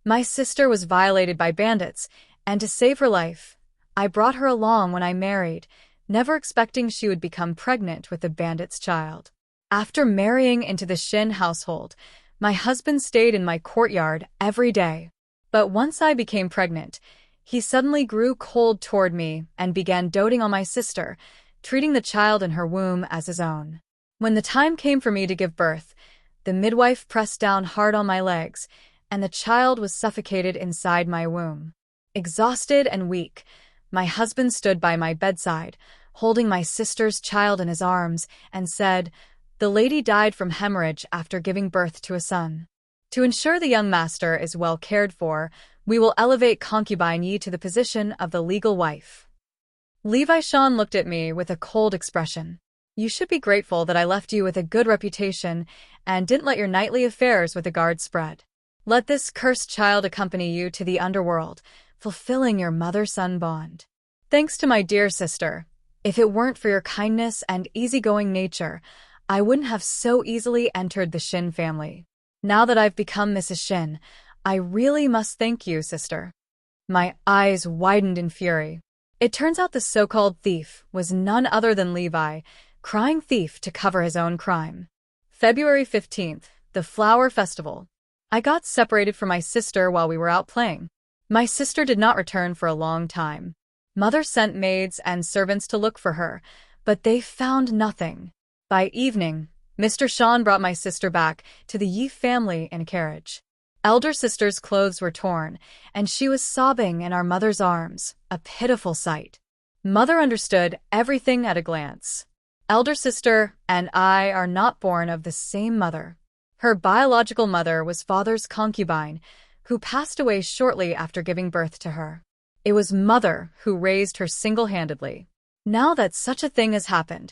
My sister was violated by bandits, and to save her life, I brought her along when I married, never expecting she would become pregnant with the bandit's child. After marrying into the Shin household, my husband stayed in my courtyard every day. But once I became pregnant, he suddenly grew cold toward me and began doting on my sister, treating the child in her womb as his own. When the time came for me to give birth, the midwife pressed down hard on my legs, and the child was suffocated inside my womb. Exhausted and weak, my husband stood by my bedside, holding my sister's child in his arms, and said, "The lady died from hemorrhage after giving birth to a son. To ensure the young master is well cared for, we will elevate concubine Yi to the position of the legal wife." Levi Shan looked at me with a cold expression. "You should be grateful that I left you with a good reputation and didn't let your nightly affairs with the guard spread. Let this cursed child accompany you to the underworld, fulfilling your mother-son bond. Thanks to my dear sister. If it weren't for your kindness and easygoing nature, I wouldn't have so easily entered the Shin family. Now that I've become Mrs. Shin, I really must thank you, sister." My eyes widened in fury. It turns out the so-called thief was none other than Levi, crying thief to cover his own crime. February 15th, the Flower Festival. I got separated from my sister while we were out playing. My sister did not return for a long time. Mother sent maids and servants to look for her, but they found nothing. By evening, Mr. Shan brought my sister back to the Yi family in a carriage. Elder sister's clothes were torn, and she was sobbing in our mother's arms, a pitiful sight. Mother understood everything at a glance. Elder sister and I are not born of the same mother. Her biological mother was father's concubine, who passed away shortly after giving birth to her. It was mother who raised her single-handedly. Now that such a thing has happened,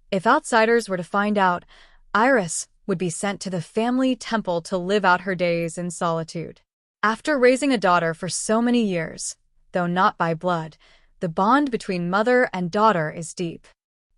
if outsiders were to find out, Iris would be sent to the family temple to live out her days in solitude. After raising a daughter for so many years, though not by blood, the bond between mother and daughter is deep.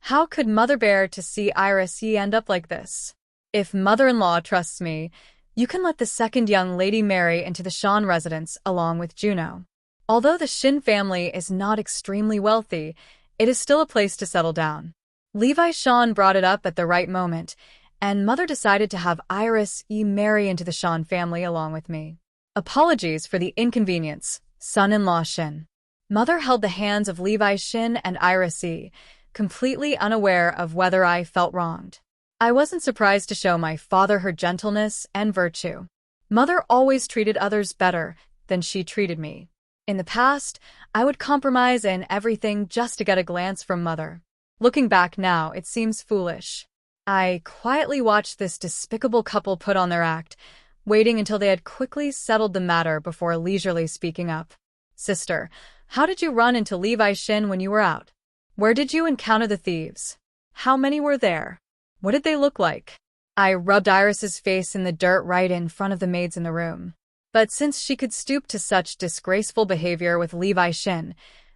How could mother bear to see Iris Yi end up like this? If mother-in-law trusts me, you can let the second young lady marry into the Shan residence along with Juno. Although the Shin family is not extremely wealthy, it is still a place to settle down. Levi Shan brought it up at the right moment, and mother decided to have Iris Yi marry into the Shan family along with me. Apologies for the inconvenience, son-in-law Shin. Mother held the hands of Levi Shin and Iris Yi, completely unaware of whether I felt wronged. I wasn't surprised to show my father her gentleness and virtue. Mother always treated others better than she treated me. In the past, I would compromise in everything just to get a glance from mother. Looking back now, it seems foolish. I quietly watched this despicable couple put on their act, waiting until they had quickly settled the matter before leisurely speaking up. "Sister, how did you run into Levi Shin when you were out? Where did you encounter the thieves? How many were there? What did they look like?" I rubbed Iris's face in the dirt right in front of the maids in the room. But since she could stoop to such disgraceful behavior with Levi Shin,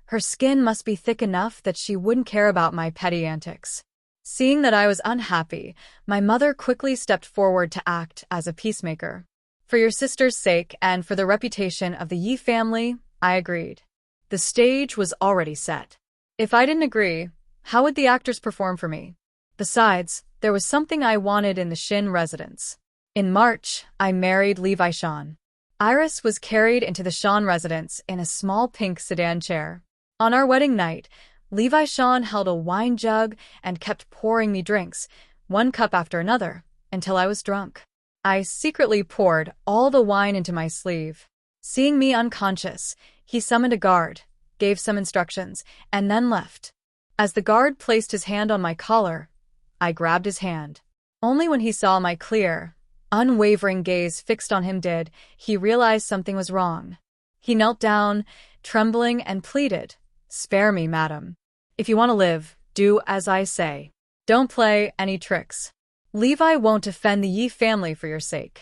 her skin must be thick enough that she wouldn't care about my petty antics. Seeing that I was unhappy, my mother quickly stepped forward to act as a peacemaker. "For your sister's sake and for the reputation of the Yi family," I agreed. The stage was already set. If I didn't agree, how would the actors perform for me? Besides, there was something I wanted in the Shin residence. In March, I married Levi Shan. Iris was carried into the Shan residence in a small pink sedan chair. On our wedding night, Levi Shan held a wine jug and kept pouring me drinks, one cup after another, until I was drunk. I secretly poured all the wine into my sleeve. Seeing me unconscious, he summoned a guard, gave some instructions, and then left. As the guard placed his hand on my collar, I grabbed his hand. Only when he saw my clear, unwavering gaze fixed on him did he realize something was wrong. He knelt down, trembling, and pleaded, "Spare me, madam. If you want to live, do as I say. Don't play any tricks. Levi won't offend the Yi family for your sake."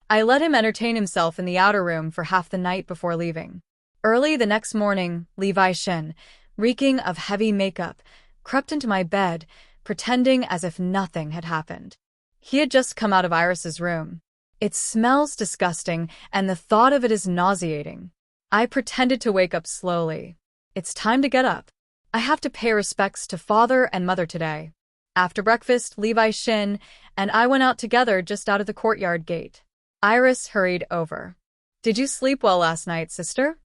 I let him entertain himself in the outer room for half the night before leaving. Early the next morning, Levi Shin, reeking of heavy makeup, crept into my bed, pretending as if nothing had happened. He had just come out of Iris's room. It smells disgusting, and the thought of it is nauseating. I pretended to wake up slowly. It's time to get up. I have to pay respects to father and mother today. After breakfast, Levi Shin and I went out together just out of the courtyard gate. Iris hurried over. Did you sleep well last night, sister?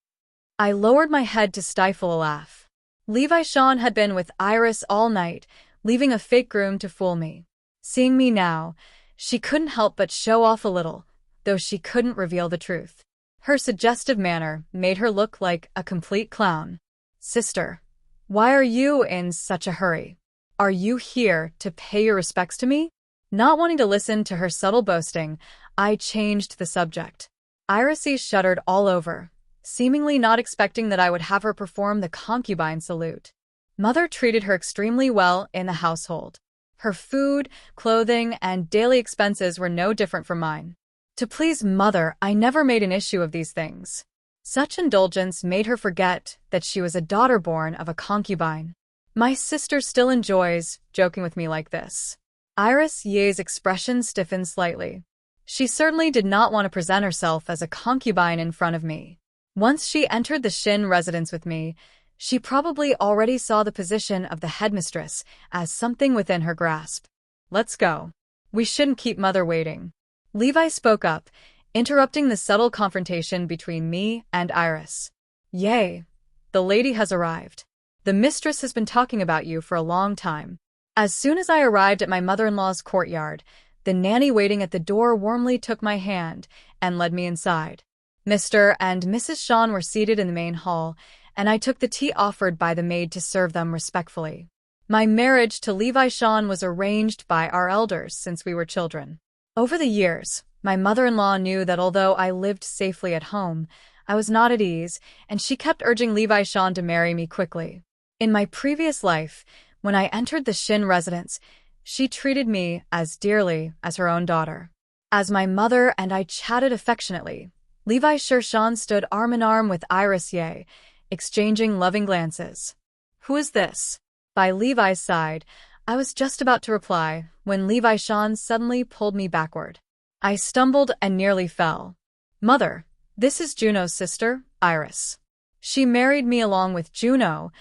I lowered my head to stifle a laugh. Levi Shan had been with Iris all night, leaving a fake groom to fool me. Seeing me now, she couldn't help but show off a little, though she couldn't reveal the truth. Her suggestive manner made her look like a complete clown. Sister, why are you in such a hurry? Are you here to pay your respects to me? Not wanting to listen to her subtle boasting, I changed the subject. Iris shuddered all over, seemingly not expecting that I would have her perform the concubine salute. Mother treated her extremely well in the household. Her food, clothing, and daily expenses were no different from mine. To please Mother, I never made an issue of these things. Such indulgence made her forget that she was a daughter born of a concubine. My sister still enjoys joking with me like this. Iris Ye's expression stiffened slightly. She certainly did not want to present herself as a concubine in front of me. Once she entered the Shin residence with me, she probably already saw the position of the headmistress as something within her grasp. Let's go. We shouldn't keep Mother waiting. Levi spoke up, interrupting the subtle confrontation between me and Iris. Yay, the lady has arrived. The mistress has been talking about you for a long time. As soon as I arrived at my mother-in-law's courtyard, the nanny waiting at the door warmly took my hand and led me inside. Mr. and Mrs. Shan were seated in the main hall, and I took the tea offered by the maid to serve them respectfully. My marriage to Levi Shan was arranged by our elders since we were children. Over the years, my mother-in-law knew that although I lived safely at home, I was not at ease, and she kept urging Levi Shan to marry me quickly. In my previous life, when I entered the Shin residence, she treated me as dearly as her own daughter. As my mother and I chatted affectionately, Levi Shan stood arm in arm with Iris Ye, exchanging loving glances. Who is this? By Levi's side, I was just about to reply when Levi Shan suddenly pulled me backward. I stumbled and nearly fell. Mother, this is Juno's sister, Iris. She married me along with Juno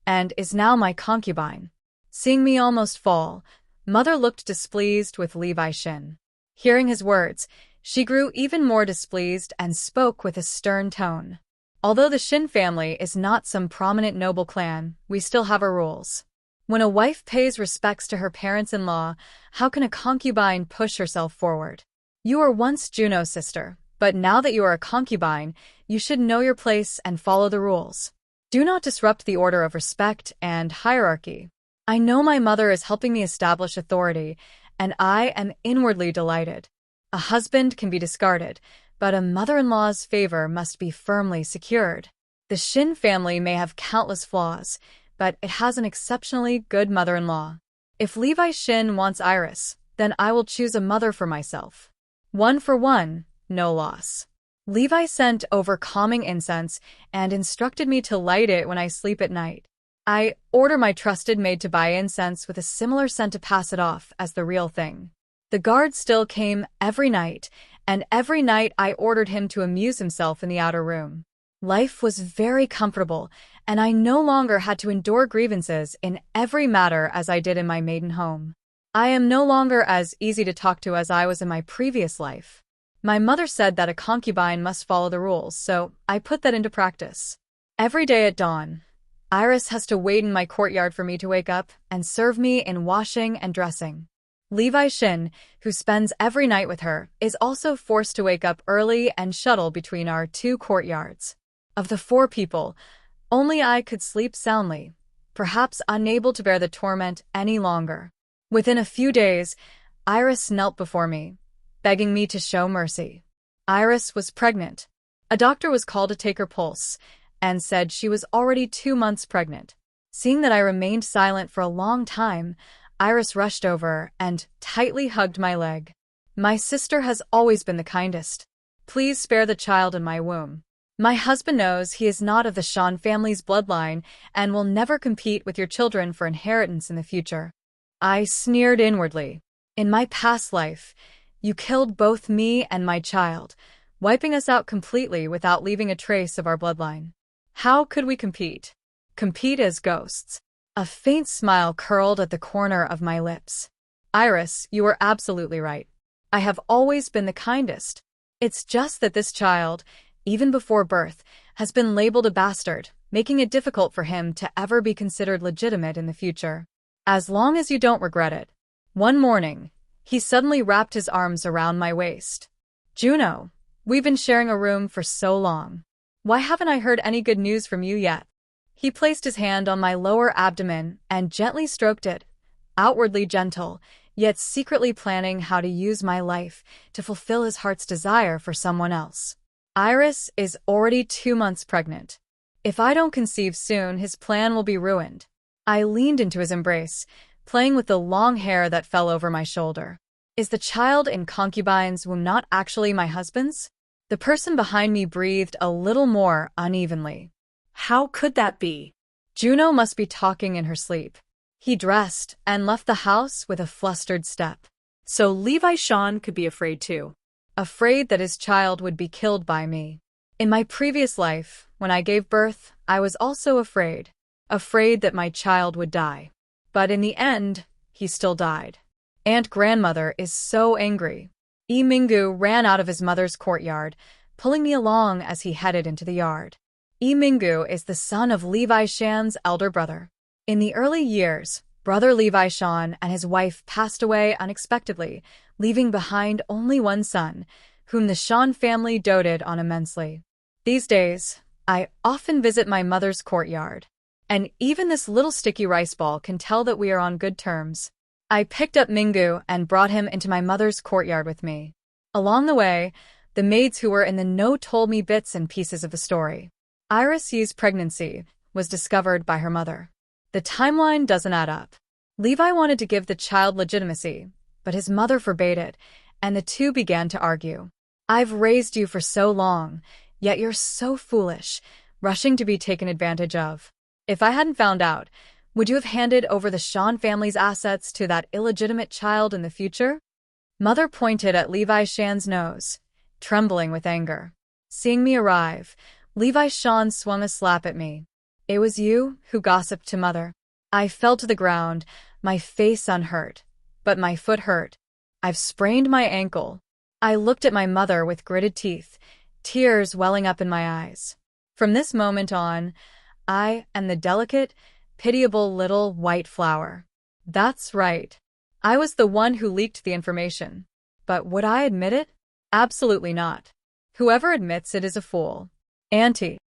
and is now my concubine. Seeing me almost fall, Mother looked displeased with Levi Shin. Hearing his words, she grew even more displeased and spoke with a stern tone. Although the Shin family is not some prominent noble clan, we still have our rules. When a wife pays respects to her parents-in-law, how can a concubine push herself forward? You were once Juno's sister, but now that you are a concubine, you should know your place and follow the rules. Do not disrupt the order of respect and hierarchy. I know my mother is helping me establish authority, and I am inwardly delighted. A husband can be discarded, but a mother-in-law's favor must be firmly secured. The Shin family may have countless flaws, but it has an exceptionally good mother-in-law. If Levi Shin wants Iris, then I will choose a mother for myself. 1 for 1, no loss. Levi sent over calming incense and instructed me to light it when I sleep at night. I order my trusted maid to buy incense with a similar scent to pass it off as the real thing. The guard still came every night, and every night I ordered him to amuse himself in the outer room. Life was very comfortable, and I no longer had to endure grievances in every matter as I did in my maiden home. I am no longer as easy to talk to as I was in my previous life. My mother said that a concubine must follow the rules, so I put that into practice. Every day at dawn, Iris has to wait in my courtyard for me to wake up and serve me in washing and dressing. Levi Shin, who spends every night with her, is also forced to wake up early and shuttle between our 2 courtyards. Of the 4 people, only I could sleep soundly, perhaps unable to bear the torment any longer. Within a few days, Iris knelt before me, begging me to show mercy. Iris was pregnant. A doctor was called to take her pulse and said she was already 2 months pregnant. Seeing that I remained silent for a long time, Iris rushed over and tightly hugged my leg. My sister has always been the kindest. Please spare the child in my womb. My husband knows he is not of the Shan family's bloodline and will never compete with your children for inheritance in the future. I sneered inwardly. In my past life, You killed both me and my child, wiping us out completely without leaving a trace of our bloodline. How could we compete? Compete as ghosts. A faint smile curled at the corner of my lips. Iris, you were absolutely right. I have always been the kindest. It's just that this child, even before birth, has been labeled a bastard, making it difficult for him to ever be considered legitimate in the future. As long as you don't regret it. One morning, he suddenly wrapped his arms around my waist. Juno, we've been sharing a room for so long. Why haven't I heard any good news from you yet? He placed his hand on my lower abdomen and gently stroked it, outwardly gentle, yet secretly planning how to use my life to fulfill his heart's desire for someone else. Iris is already 2 months pregnant. If I don't conceive soon, his plan will be ruined. I leaned into his embrace, playing with the long hair that fell over my shoulder. Is the child in concubine's womb not actually my husband's? The person behind me breathed a little more unevenly. How could that be? Juno must be talking in her sleep. He dressed and left the house with a flustered step. So Levi Sean could be afraid too. Afraid that his child would be killed by me. In my previous life, when I gave birth, I was also afraid. Afraid that my child would die. But in the end, he still died. Aunt Grandmother is so angry. Mingu ran out of his mother's courtyard, pulling me along as he headed into the yard. Mingu is the son of Levi Shan's elder brother. In the early years, brother Levi Shan and his wife passed away unexpectedly, leaving behind only one son, whom the Shan family doted on immensely. These days, I often visit my mother's courtyard, and even this little sticky rice ball can tell that we are on good terms. I picked up Mingu and brought him into my mother's courtyard with me. Along the way, the maids who were in the know told me bits and pieces of the story. Iris Yi's pregnancy was discovered by her mother. The timeline doesn't add up. Levi wanted to give the child legitimacy, but his mother forbade it, and the two began to argue. I've raised you for so long, yet you're so foolish, rushing to be taken advantage of. If I hadn't found out, would you have handed over the Shan family's assets to that illegitimate child in the future? Mother pointed at Levi Shan's nose, trembling with anger. Seeing me arrive, Levi Shan swung a slap at me. It was you who gossiped to Mother. I fell to the ground, my face unhurt, but my foot hurt. I've sprained my ankle. I looked at my mother with gritted teeth, tears welling up in my eyes. From this moment on, I am the delicate, pitiable little white flower. That's right. I was the one who leaked the information. But would I admit it? Absolutely not. Whoever admits it is a fool. Auntie,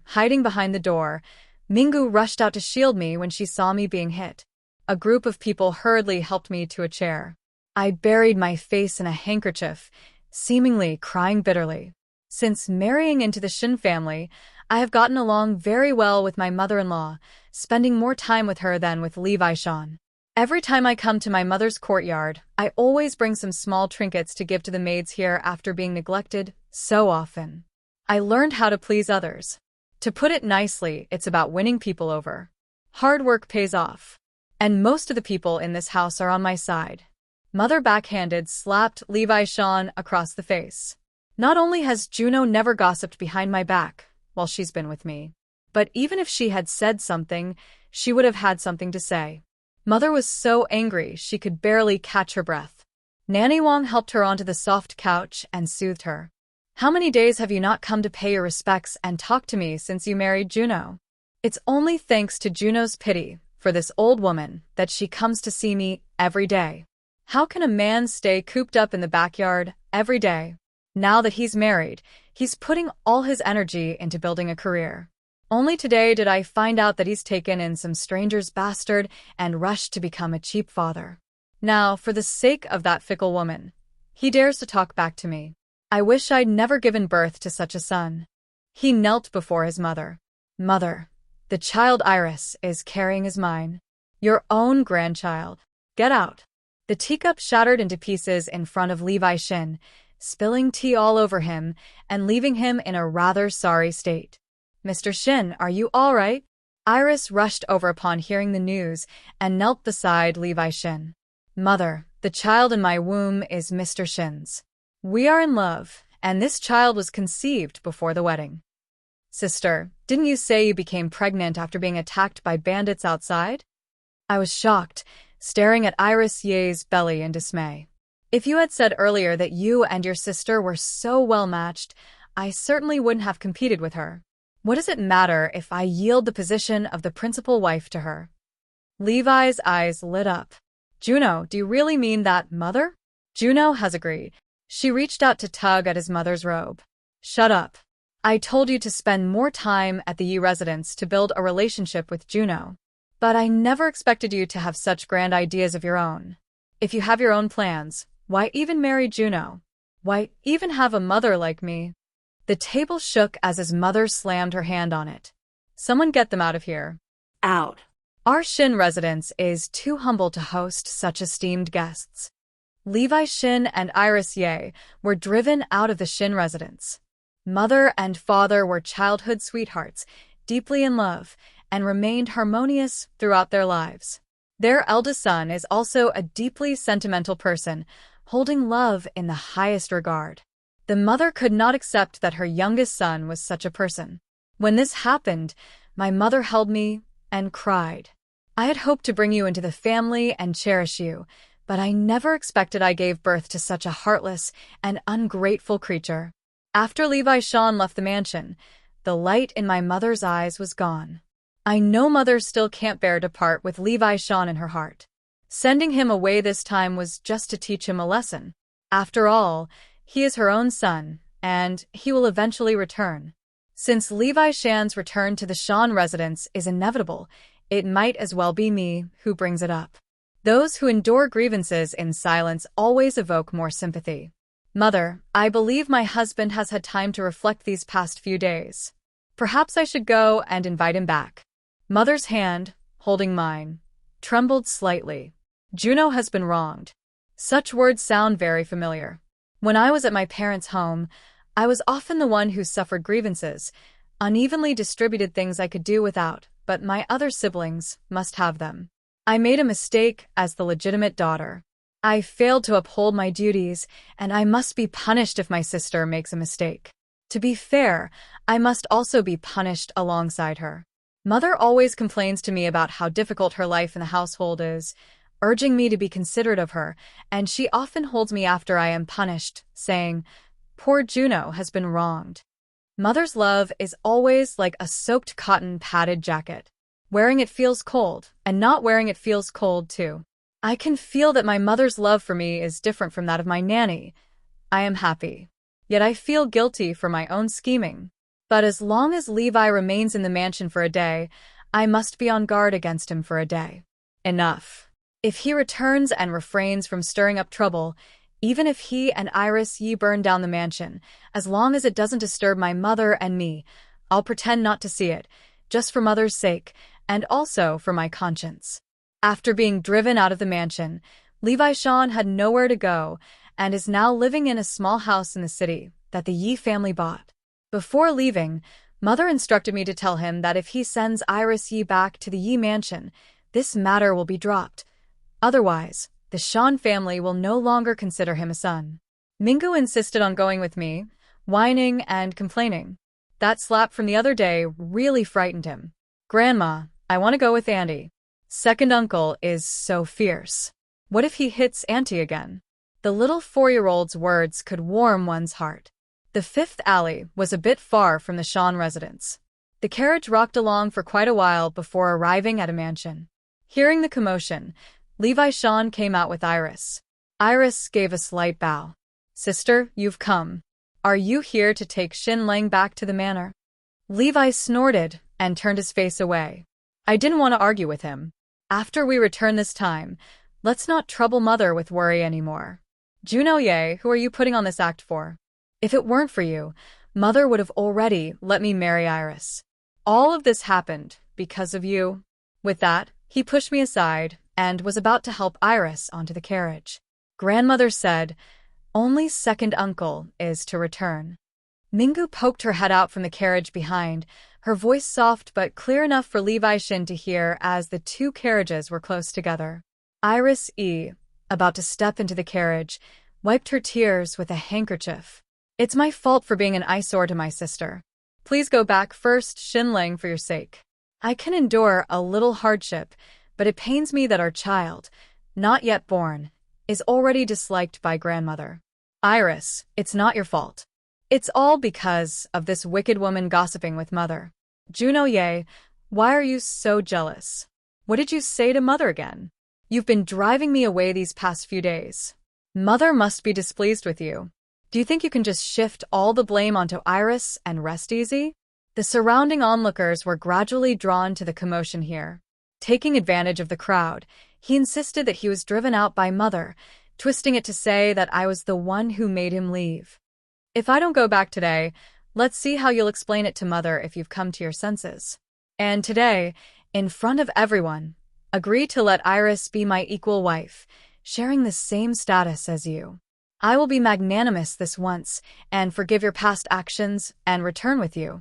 hiding behind the door, Mingu rushed out to shield me when she saw me being hit. A group of people hurriedly helped me to a chair. I buried my face in a handkerchief, seemingly crying bitterly. Since marrying into the Shin family, I have gotten along very well with my mother-in-law, spending more time with her than with Levi Shan. Every time I come to my mother's courtyard, I always bring some small trinkets to give to the maids here after being neglected so often. I learned how to please others. To put it nicely, it's about winning people over. Hard work pays off. And most of the people in this house are on my side. Mother backhanded slapped Levi Shan across the face. Not only has Juno never gossiped behind my back while she's been with me, but even if she had said something, she would have had something to say. Mother was so angry she could barely catch her breath. Nanny Wong helped her onto the soft couch and soothed her. How many days have you not come to pay your respects and talk to me since you married Juno? It's only thanks to Juno's pity for this old woman that she comes to see me every day. How can a man stay cooped up in the backyard every day? Now that he's married, he's putting all his energy into building a career. Only today did I find out that he's taken in some stranger's bastard and rushed to become a cheap father. Now, for the sake of that fickle woman, he dares to talk back to me. I wish I'd never given birth to such a son. He knelt before his mother. Mother, the child Iris is carrying is mine. Your own grandchild. Get out. The teacup shattered into pieces in front of Levi Shin, spilling tea all over him and leaving him in a rather sorry state. Mr. Shin, are you all right? Iris rushed over upon hearing the news and knelt beside Levi Shin. Mother, The child in my womb is Mr. Shin's. We are in love, and this child was conceived before the wedding. Sister, didn't you say you became pregnant after being attacked by bandits outside? I was shocked, staring at Iris Ye's belly in dismay. If you had said earlier that you and your sister were so well matched, I certainly wouldn't have competed with her. What does it matter if I yield the position of the principal wife to her? Levi's eyes lit up. Juno, do you really mean that, mother? Juno has agreed. She reached out to tug at his mother's robe. Shut up. I told you to spend more time at the Yi residence to build a relationship with Juno. But I never expected you to have such grand ideas of your own. If you have your own plans, why even marry Juno? Why even have a mother like me? The table shook as his mother slammed her hand on it. Someone get them out of here. Out. Our Shin residence is too humble to host such esteemed guests. Levi Shin and Iris Ye were driven out of the Shin residence. Mother and father were childhood sweethearts, deeply in love, and remained harmonious throughout their lives. Their eldest son is also a deeply sentimental person, holding love in the highest regard. The mother could not accept that her youngest son was such a person. When this happened, my mother held me and cried. I had hoped to bring you into the family and cherish you, but I never expected I gave birth to such a heartless and ungrateful creature. After Levi Sean left the mansion, the light in my mother's eyes was gone. I know mother still can't bear to part with Levi Sean in her heart. Sending him away this time was just to teach him a lesson. After all, he is her own son, and he will eventually return. Since Levi Shan's return to the Sean residence is inevitable, it might as well be me who brings it up. Those who endure grievances in silence always evoke more sympathy. Mother, I believe my husband has had time to reflect these past few days. Perhaps I should go and invite him back. Mother's hand, holding mine, trembled slightly. Juno has been wronged. Such words sound very familiar. When I was at my parents' home, I was often the one who suffered grievances, unevenly distributed things I could do without, but my other siblings must have them. I made a mistake as the legitimate daughter. I failed to uphold my duties, and I must be punished if my sister makes a mistake. To be fair, I must also be punished alongside her. Mother always complains to me about how difficult her life in the household is, urging me to be considerate of her, and she often holds me after I am punished, saying, "Poor Juno has been wronged." Mother's love is always like a soaked cotton padded jacket. Wearing it feels cold, and not wearing it feels cold too. I can feel that my mother's love for me is different from that of my nanny. I am happy. Yet I feel guilty for my own scheming. But as long as Levi remains in the mansion for a day, I must be on guard against him for a day. Enough. If he returns and refrains from stirring up trouble, even if he and Iris Yi burn down the mansion, as long as it doesn't disturb my mother and me, I'll pretend not to see it, just for mother's sake, and also for my conscience. After being driven out of the mansion, Levi Sean had nowhere to go and is now living in a small house in the city that the Yi family bought. Before leaving, mother instructed me to tell him that if he sends Iris Yi back to the Yi mansion, this matter will be dropped. Otherwise, the Sean family will no longer consider him a son. Mingu insisted on going with me, whining and complaining. That slap from the other day really frightened him. Grandma, I want to go with Andy. Second uncle is so fierce. What if he hits Auntie again? The little 4-year-old's words could warm one's heart. The fifth alley was a bit far from the Sean residence. The carriage rocked along for quite a while before arriving at a mansion. Hearing the commotion, Levi Sean came out with Iris. Iris gave a slight bow. Sister, you've come. Are you here to take Shin Lang back to the manor? Levi snorted and turned his face away. I didn't want to argue with him. After we return this time, let's not trouble mother with worry anymore. Juno Ye, who are you putting on this act for? If it weren't for you, mother would have already let me marry Iris. All of this happened because of you. With that, he pushed me aside and was about to help Iris onto the carriage. Grandmother said, only second uncle is to return. Mingu poked her head out from the carriage behind, her voice soft but clear enough for Levi Shin to hear as the two carriages were close together. Iris E., about to step into the carriage, wiped her tears with a handkerchief. It's my fault for being an eyesore to my sister. Please go back first, Xinlang, for your sake. I can endure a little hardship, but it pains me that our child, not yet born, is already disliked by grandmother. Iris, it's not your fault. It's all because of this wicked woman gossiping with mother. Junoye, why are you so jealous? What did you say to mother again? You've been driving me away these past few days. Mother must be displeased with you. Do you think you can just shift all the blame onto Iris and rest easy? The surrounding onlookers were gradually drawn to the commotion here. Taking advantage of the crowd, he insisted that he was driven out by mother, twisting it to say that I was the one who made him leave. If I don't go back today, let's see how you'll explain it to mother if you've come to your senses. And today, in front of everyone, agree to let Iris be my equal wife, sharing the same status as you. I will be magnanimous this once and forgive your past actions and return with you.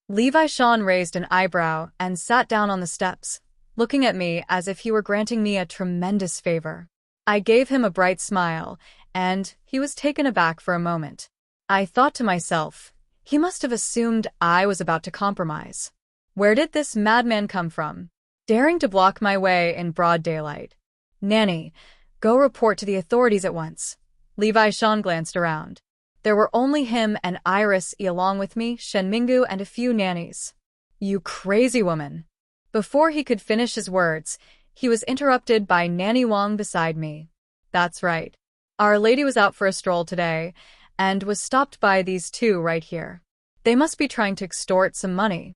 Levi Sean raised an eyebrow and sat down on the steps, looking at me as if he were granting me a tremendous favor. I gave him a bright smile, and he was taken aback for a moment. I thought to myself, he must have assumed I was about to compromise. Where did this madman come from, daring to block my way in broad daylight? Nanny, go report to the authorities at once. Levi Sean glanced around. There were only him and Iris along with me, Shenmingu, and a few nannies. You crazy woman. Before he could finish his words, he was interrupted by Nanny Wang beside me. That's right. Our lady was out for a stroll today, and was stopped by these two right here. They must be trying to extort some money.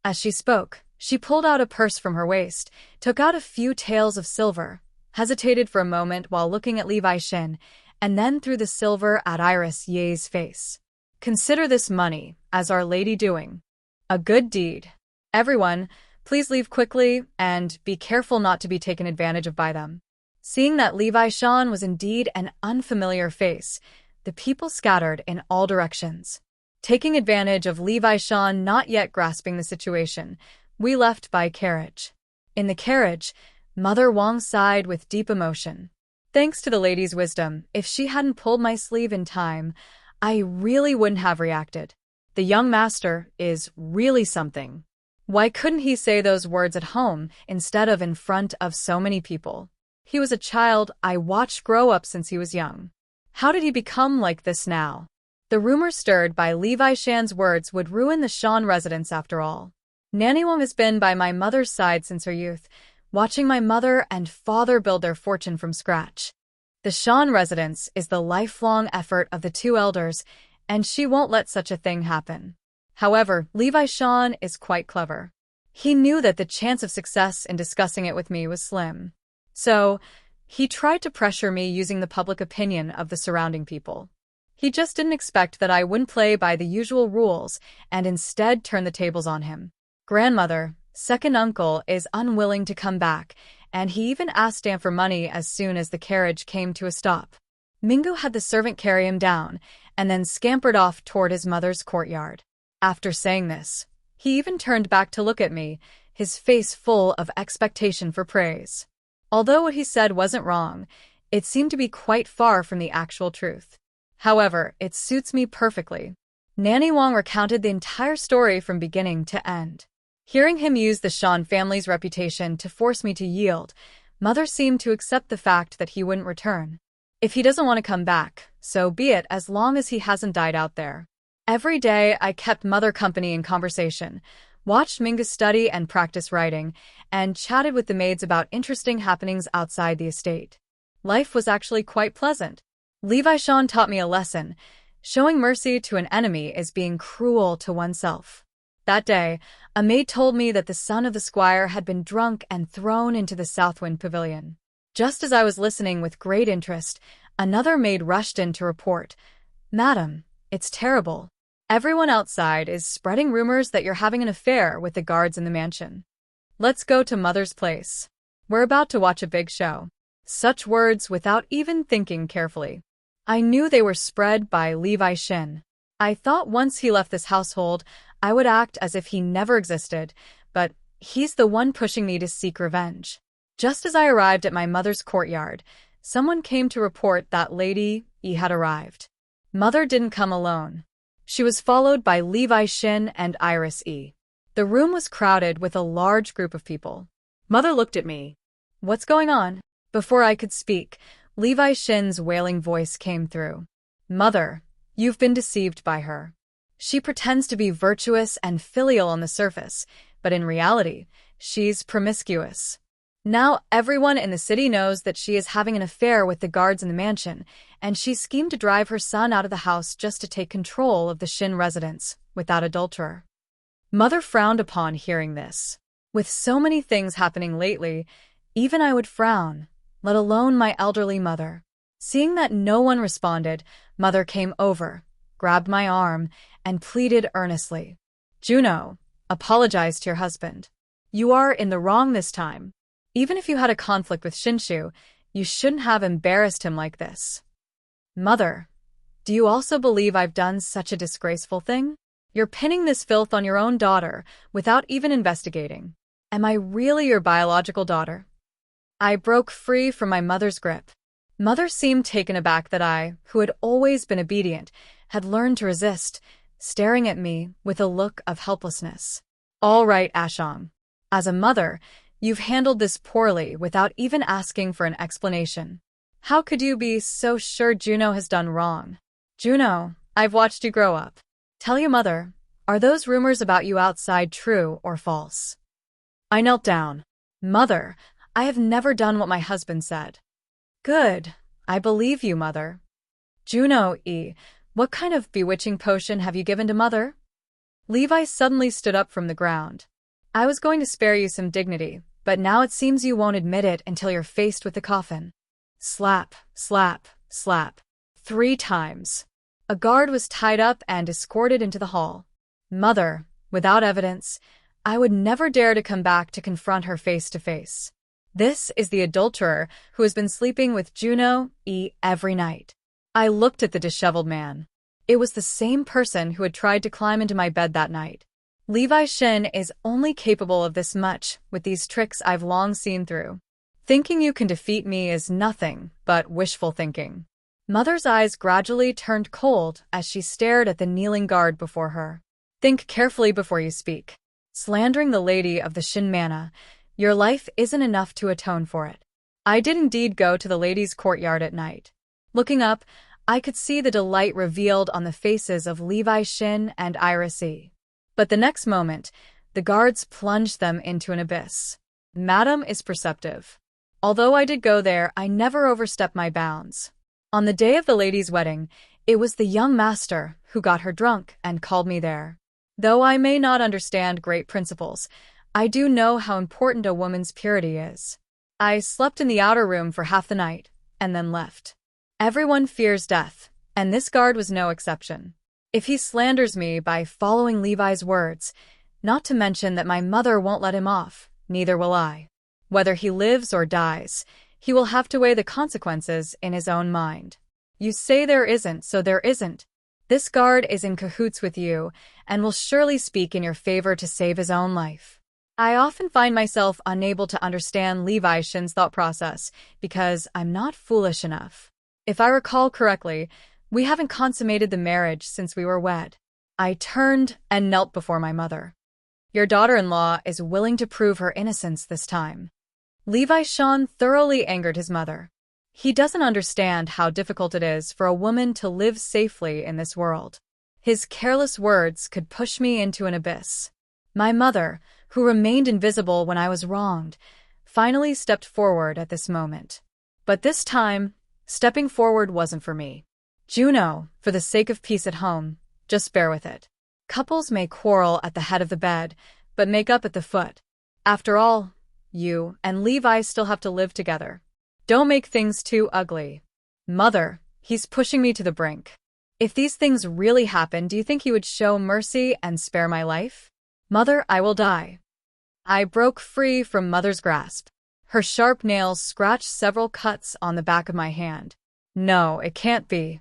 As she spoke, she pulled out a purse from her waist, took out a few taels of silver, hesitated for a moment while looking at Levi Shen, and then threw the silver at Iris Ye's face. Consider this money as Our Lady doing a good deed. Everyone, please leave quickly and be careful not to be taken advantage of by them. Seeing that Levi Sean was indeed an unfamiliar face, the people scattered in all directions. Taking advantage of Levi Sean not yet grasping the situation, we left by carriage. In the carriage, Mother Wang sighed with deep emotion. Thanks to the lady's wisdom, if she hadn't pulled my sleeve in time, I really wouldn't have reacted. The young master is really something. Why couldn't he say those words at home instead of in front of so many people? He was a child I watched grow up since he was young. How did he become like this now? The rumor stirred by Levi Shan's words would ruin the Shan residence after all. Nanny Wang has been by my mother's side since her youth, watching my mother and father build their fortune from scratch. The Shan residence is the lifelong effort of the two elders, and she won't let such a thing happen. However, Levi Shan is quite clever. He knew that the chance of success in discussing it with me was slim. So, he tried to pressure me using the public opinion of the surrounding people. He just didn't expect that I wouldn't play by the usual rules and instead turn the tables on him. Grandmother, second uncle, is unwilling to come back, and he even asked Dan for money as soon as the carriage came to a stop. Mingo had the servant carry him down, and then scampered off toward his mother's courtyard. After saying this, he even turned back to look at me, his face full of expectation for praise. Although what he said wasn't wrong, it seemed to be quite far from the actual truth. However, it suits me perfectly. Nanny Wang recounted the entire story from beginning to end. Hearing him use the Shan family's reputation to force me to yield, Mother seemed to accept the fact that he wouldn't return. If he doesn't want to come back, so be it, as long as he hasn't died out there. Every day I kept Mother company in conversation, watched Minga study and practice writing, and chatted with the maids about interesting happenings outside the estate. Life was actually quite pleasant. Levi Shan taught me a lesson. Showing mercy to an enemy is being cruel to oneself. That day, a maid told me that the son of the squire had been drunk and thrown into the Southwind Pavilion. Just as I was listening with great interest, another maid rushed in to report, "Madam, it's terrible. Everyone outside is spreading rumors that you're having an affair with the guards in the mansion. Let's go to Mother's place. We're about to watch a big show." Such words without even thinking carefully. I knew they were spread by Levi Shen. I thought once he left this household, I would act as if he never existed, but he's the one pushing me to seek revenge. Just as I arrived at my mother's courtyard, Someone came to report that Lady E had arrived. Mother didn't come alone. She was followed by Levi Shin and Iris E. The room was crowded with a large group of people. Mother looked at me. What's going on? Before I could speak, Levi Shin's wailing voice came through. Mother, you've been deceived by her. She pretends to be virtuous and filial on the surface, but in reality, she's promiscuous. Now everyone in the city knows that she is having an affair with the guards in the mansion, and she schemed to drive her son out of the house just to take control of the Shin residence with that adulterer. Mother frowned upon hearing this. With so many things happening lately, even I would frown, let alone my elderly mother. Seeing that no one responded, Mother came over, grabbed my arm, and pleaded earnestly. Juno, apologize to your husband. You are in the wrong this time. Even if you had a conflict with Shinshu, you shouldn't have embarrassed him like this. Mother, do you also believe I've done such a disgraceful thing? You're pinning this filth on your own daughter without even investigating. Am I really your biological daughter? I broke free from my mother's grip. Mother seemed taken aback that I, who had always been obedient, had learned to resist, staring at me with a look of helplessness. All right, Ashong. As a mother, you've handled this poorly without even asking for an explanation. How could you be so sure Juno has done wrong? Juno, I've watched you grow up. Tell your mother, are those rumors about you outside true or false? I knelt down. Mother, I have never done what my husband said. Good, I believe you, Mother. Juno E., what kind of bewitching potion have you given to Mother? Levi suddenly stood up from the ground. I was going to spare you some dignity, but now it seems you won't admit it until you're faced with the coffin. Slap, slap, slap. 3 times. A guard was tied up and escorted into the hall. Mother, without evidence, I would never dare to come back to confront her face to face. This is the adulterer who has been sleeping with Juno E. every night. I looked at the disheveled man. It was the same person who had tried to climb into my bed that night. Levi Shin is only capable of this much with these tricks I've long seen through. Thinking you can defeat me is nothing but wishful thinking. Mother's eyes gradually turned cold as she stared at the kneeling guard before her. Think carefully before you speak. Slandering the lady of the Shin Manor, your life isn't enough to atone for it. I did indeed go to the ladies' courtyard at night. Looking up, I could see the delight revealed on the faces of Levi Shin and Iris E. But the next moment, the guards plunged them into an abyss. Madam is perceptive. Although I did go there, I never overstepped my bounds. On the day of the lady's wedding, it was the young master who got her drunk and called me there. Though I may not understand great principles, I do know how important a woman's purity is. I slept in the outer room for half the night, and then left. Everyone fears death, and this guard was no exception. If he slanders me by following Levi's words, not to mention that my mother won't let him off, neither will I. Whether he lives or dies, he will have to weigh the consequences in his own mind. You say there isn't, so there isn't. This guard is in cahoots with you, and will surely speak in your favor to save his own life. I often find myself unable to understand Levi Shin's thought process, because I'm not foolish enough. If I recall correctly, we haven't consummated the marriage since we were wed. I turned and knelt before my mother. Your daughter-in-law is willing to prove her innocence this time. Levi Shin thoroughly angered his mother. He doesn't understand how difficult it is for a woman to live safely in this world. His careless words could push me into an abyss. My mother, who remained invisible when I was wronged, finally stepped forward at this moment. But this time, stepping forward wasn't for me. Juno, for the sake of peace at home, just bear with it. Couples may quarrel at the head of the bed, but make up at the foot. After all, you and Levi still have to live together. Don't make things too ugly. Mother, he's pushing me to the brink. If these things really happen, do you think he would show mercy and spare my life? Mother, I will die. I broke free from Mother's grasp. Her sharp nails scratched several cuts on the back of my hand. No, it can't be.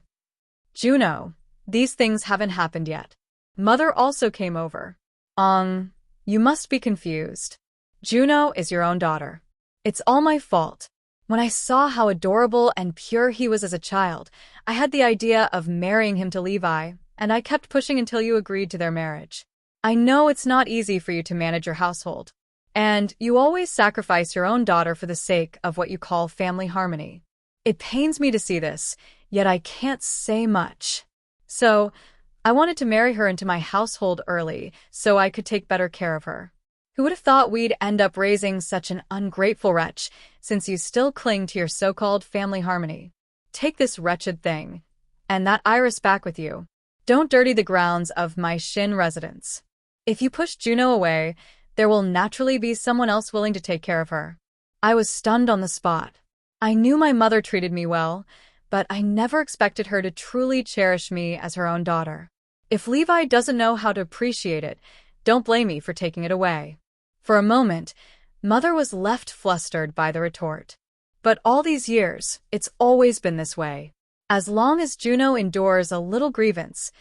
Juno, these things haven't happened yet. Mother also came over. You must be confused. Juno is your own daughter. It's all my fault. When I saw how adorable and pure he was as a child, I had the idea of marrying him to Levi, and I kept pushing until you agreed to their marriage. I know it's not easy for you to manage your household, and you always sacrifice your own daughter for the sake of what you call family harmony. It pains me to see this, yet I can't say much. So, I wanted to marry her into my household early so I could take better care of her. Who would have thought we'd end up raising such an ungrateful wretch, since you still cling to your so-called family harmony? Take this wretched thing, and that Iris back with you. Don't dirty the grounds of my Shin residence. If you push Juno away, there will naturally be someone else willing to take care of her. I was stunned on the spot. I knew my mother treated me well, but I never expected her to truly cherish me as her own daughter. If Levi doesn't know how to appreciate it, don't blame me for taking it away. For a moment, Mother was left flustered by the retort. But all these years, it's always been this way. As long as Juno endures a little grievance,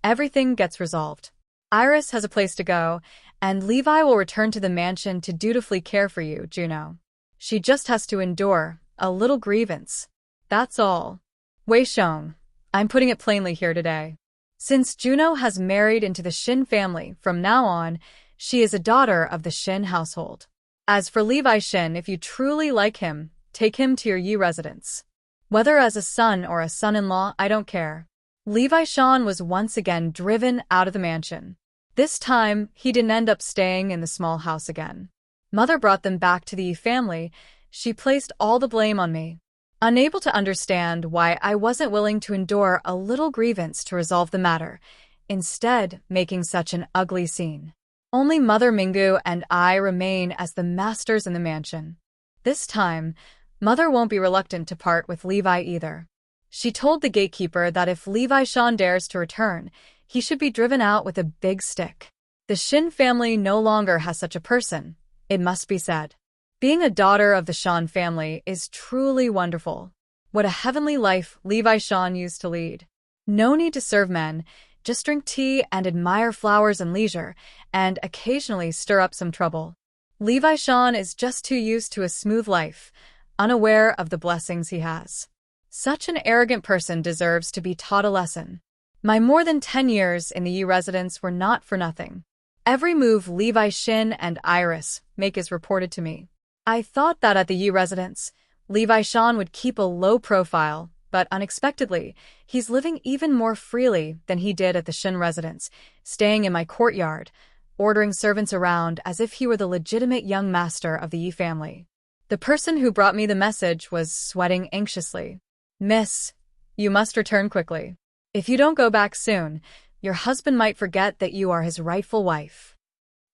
everything gets resolved. Iris has a place to go, and Levi will return to the mansion to dutifully care for you, Juno. She just has to endure a little grievance. That's all. Wei Shong, I'm putting it plainly here today. Since Juno has married into the Shin family, from now on, she is a daughter of the Shin household. As for Levi Shin, if you truly like him, take him to your Yi residence. Whether as a son or a son-in-law, I don't care. Levi Shan was once again driven out of the mansion. This time, he didn't end up staying in the small house again. Mother brought them back to the Yi family. She placed all the blame on me. Unable to understand why I wasn't willing to endure a little grievance to resolve the matter, instead making such an ugly scene. Only Mother Mingu and I remain as the masters in the mansion. This time, Mother won't be reluctant to part with Levi either. She told the gatekeeper that if Levi Shan dares to return, he should be driven out with a big stick. The Shin family no longer has such a person, it must be said. Being a daughter of the Shan family is truly wonderful. What a heavenly life Levi Shan used to lead. No need to serve men, just drink tea and admire flowers and leisure, and occasionally stir up some trouble. Levi Shan is just too used to a smooth life, unaware of the blessings he has. Such an arrogant person deserves to be taught a lesson. My more than 10 years in the Yi residence were not for nothing. Every move Levi Shin and Iris make is reported to me. I thought that at the Yi residence, Levi Shan would keep a low profile, but unexpectedly, he's living even more freely than he did at the Shin residence, staying in my courtyard, ordering servants around as if he were the legitimate young master of the Yi family. The person who brought me the message was sweating anxiously. Miss, you must return quickly. If you don't go back soon, your husband might forget that you are his rightful wife.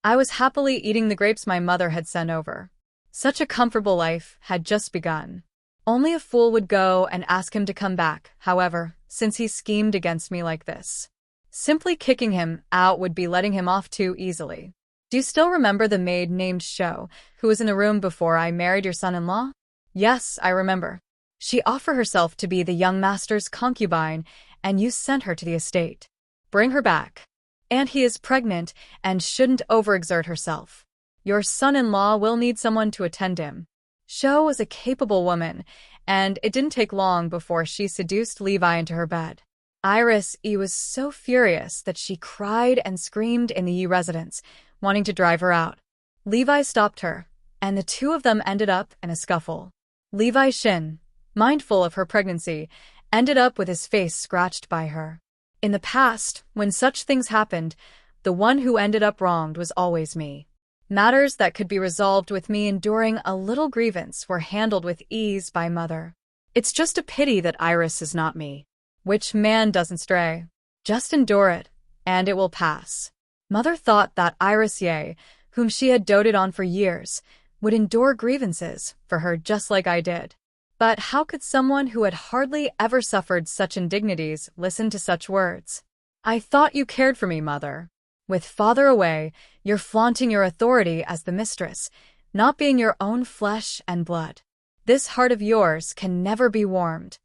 I was happily eating the grapes my mother had sent over. Such a comfortable life had just begun. Only a fool would go and ask him to come back, however, since he schemed against me like this. Simply kicking him out would be letting him off too easily. Do you still remember the maid named Shou, who was in the room before I married your son-in-law? Yes, I remember. She offered herself to be the young master's concubine, and you sent her to the estate. Bring her back. And he is pregnant and shouldn't overexert herself. Your son-in-law will need someone to attend him. Shou was a capable woman, and it didn't take long before she seduced Levi into her bed. Iris was so furious that she cried and screamed in the Yi residence, wanting to drive her out. Levi stopped her, and the two of them ended up in a scuffle. Levi Shin, mindful of her pregnancy, ended up with his face scratched by her. In the past, when such things happened, the one who ended up wronged was always me. Matters that could be resolved with me enduring a little grievance were handled with ease by Mother. It's just a pity that Iris is not me. Which man doesn't stray? Just endure it, and it will pass. Mother thought that Iris Ye, whom she had doted on for years, would endure grievances for her just like I did. But how could someone who had hardly ever suffered such indignities listen to such words? I thought you cared for me, Mother. With father away, you're flaunting your authority as the mistress, not being your own flesh and blood. This heart of yours can never be warmed.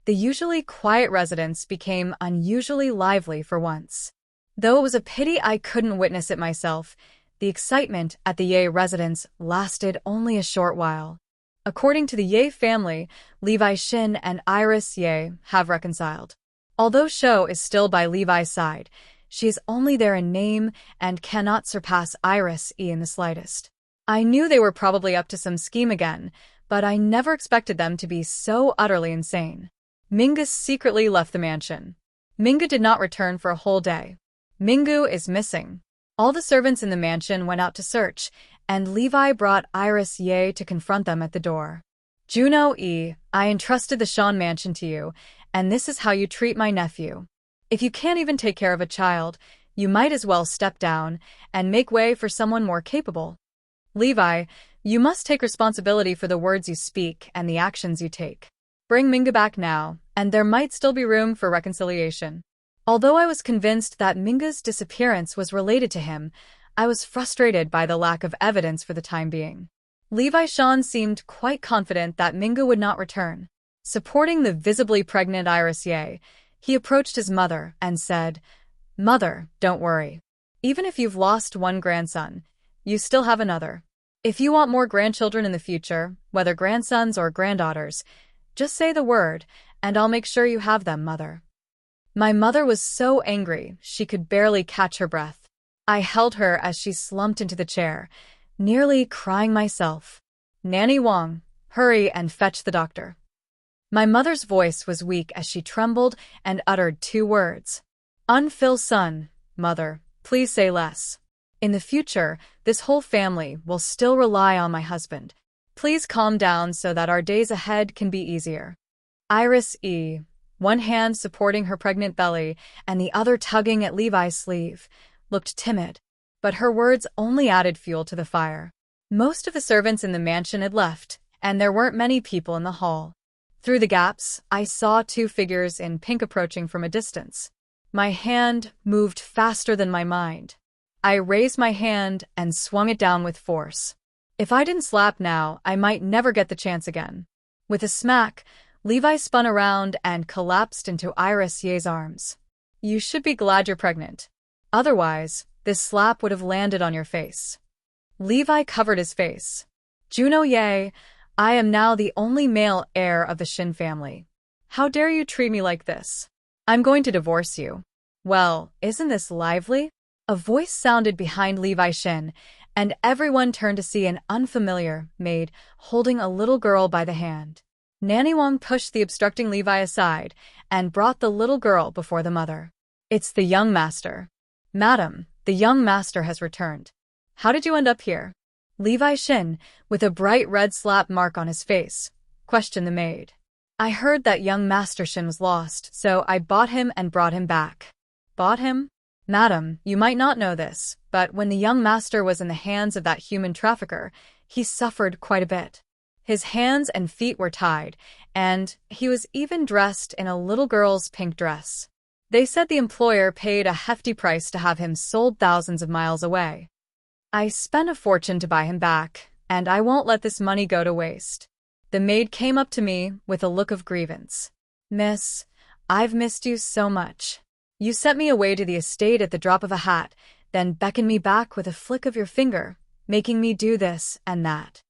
The usually quiet residence became unusually lively for once. Though it was a pity I couldn't witness it myself, the excitement at the Ye residence lasted only a short while. According to the Ye family, Levi Shin and Iris Ye have reconciled. Although Shou is still by Levi's side, she is only there in name and cannot surpass Iris E in the slightest. I knew they were probably up to some scheme again, but I never expected them to be so utterly insane. Mingus secretly left the mansion. Mingu did not return for a whole day. Mingu is missing. All the servants in the mansion went out to search, and Levi brought Iris Ye to confront them at the door. Juno E, I entrusted the Shan mansion to you, and this is how you treat my nephew. If you can't even take care of a child, you might as well step down and make way for someone more capable. Levi, you must take responsibility for the words you speak and the actions you take. Bring Mingu back now, and there might still be room for reconciliation. Although I was convinced that Mingu's disappearance was related to him, I was frustrated by the lack of evidence for the time being. Levi Shan seemed quite confident that Mingu would not return. Supporting the visibly pregnant Iris Ye, he approached his mother and said, "Mother, don't worry. Even if you've lost one grandson, you still have another. If you want more grandchildren in the future, whether grandsons or granddaughters, just say the word, and I'll make sure you have them, Mother." My mother was so angry she could barely catch her breath. I held her as she slumped into the chair, nearly crying myself. "Nanny Wang, hurry and fetch the doctor." My mother's voice was weak as she trembled and uttered two words. "Unfil son, Mother, please say less. In the future, this whole family will still rely on my husband. Please calm down so that our days ahead can be easier." Iris E, one hand supporting her pregnant belly and the other tugging at Levi's sleeve, looked timid, but her words only added fuel to the fire. Most of the servants in the mansion had left, and there weren't many people in the hall. Through the gaps, I saw two figures in pink approaching from a distance. My hand moved faster than my mind. I raised my hand and swung it down with force. If I didn't slap now, I might never get the chance again. With a smack, Levi spun around and collapsed into Iris Ye's arms. "You should be glad you're pregnant. Otherwise, this slap would have landed on your face." Levi covered his face. "Juno Ye, I am now the only male heir of the Shin family. How dare you treat me like this? I'm going to divorce you." "Well, isn't this lively?" A voice sounded behind Levi Shin, and everyone turned to see an unfamiliar maid holding a little girl by the hand. Nanny Wang pushed the obstructing Levi aside and brought the little girl before the mother. "It's the young master." "Madam, the young master has returned. How did you end up here?" Levi Shin, with a bright red slap mark on his face, questioned the maid. "I heard that young Master Shin was lost, so I bought him and brought him back." "Bought him?" "Madam, you might not know this, but when the young master was in the hands of that human trafficker, he suffered quite a bit. His hands and feet were tied, and he was even dressed in a little girl's pink dress. They said the employer paid a hefty price to have him sold thousands of miles away. I spent a fortune to buy him back, and I won't let this money go to waste." The maid came up to me with a look of grievance. "Miss, I've missed you so much. You sent me away to the estate at the drop of a hat, then beckoned me back with a flick of your finger, making me do this and that."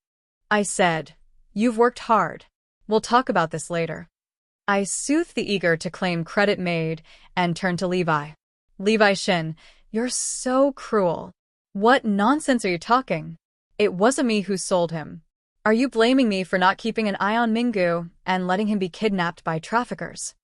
I said, "You've worked hard. We'll talk about this later." I soothed the eager to claim credit maid and turned to Levi. "Levi Shin, you're so cruel. What nonsense are you talking? It wasn't me who sold him. Are you blaming me for not keeping an eye on Mingu and letting him be kidnapped by traffickers?"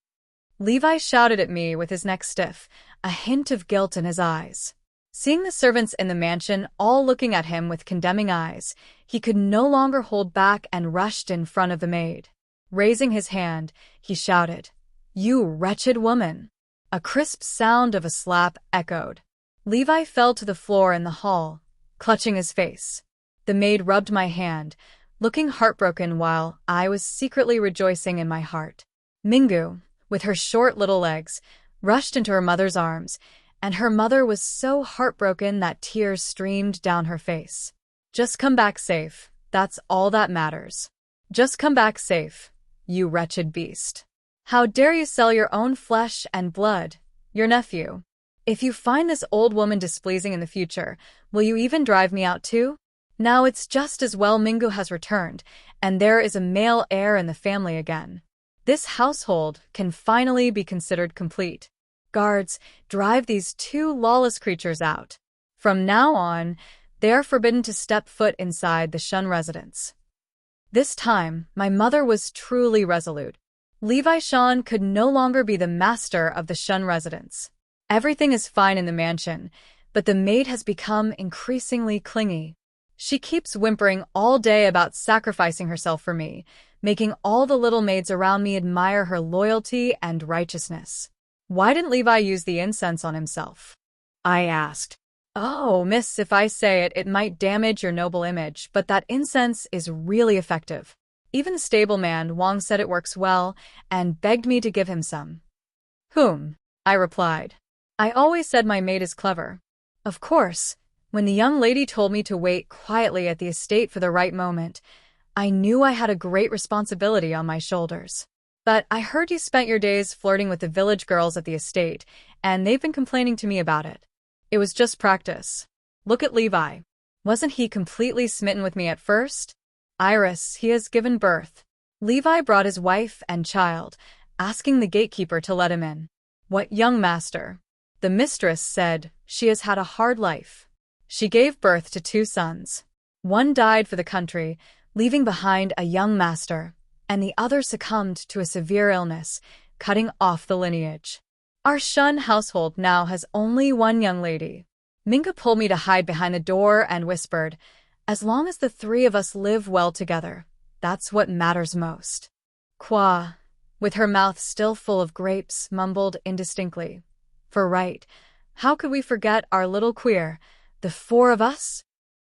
Levi shouted at me with his neck stiff, a hint of guilt in his eyes. Seeing the servants in the mansion all looking at him with condemning eyes, he could no longer hold back and rushed in front of the maid. Raising his hand, he shouted, "You wretched woman!" A crisp sound of a slap echoed. Levi fell to the floor in the hall, clutching his face. The maid rubbed my hand, looking heartbroken while I was secretly rejoicing in my heart. Mingu, with her short little legs, rushed into her mother's arms, and her mother was so heartbroken that tears streamed down her face. "Just come back safe, that's all that matters. Just come back safe, you wretched beast. How dare you sell your own flesh and blood, your nephew? If you find this old woman displeasing in the future, will you even drive me out too? Now it's just as well Mingu has returned, and there is a male heir in the family again. This household can finally be considered complete. Guards, drive these two lawless creatures out. From now on, they are forbidden to step foot inside the Shun residence. This time, my mother was truly resolute. Levi Shun could no longer be the master of the Shun residence. Everything is fine in the mansion, but the maid has become increasingly clingy. She keeps whimpering all day about sacrificing herself for me, making all the little maids around me admire her loyalty and righteousness. Why didn't Levi use the incense on himself? I asked. Oh, miss, if I say it, it might damage your noble image, but that incense is really effective. Even the stableman Wang said it works well, and begged me to give him some. Whom? I replied. I always said my maid is clever. Of course, when the young lady told me to wait quietly at the estate for the right moment, I knew I had a great responsibility on my shoulders. But I heard you spent your days flirting with the village girls at the estate, and they've been complaining to me about it. It was just practice. Look at Levi. Wasn't he completely smitten with me at first? Iris, he has given birth. Levi brought his wife and child, asking the gatekeeper to let him in. What young master? The mistress said she has had a hard life. She gave birth to 2 sons. One died for the country, leaving behind a young master, and the other succumbed to a severe illness, cutting off the lineage. Our Shun household now has only one young lady. Minka pulled me to hide behind the door and whispered, as long as the 3 of us live well together, that's what matters most. Qua, with her mouth still full of grapes, mumbled indistinctly. For right, how could we forget our little queer, the 4 of us?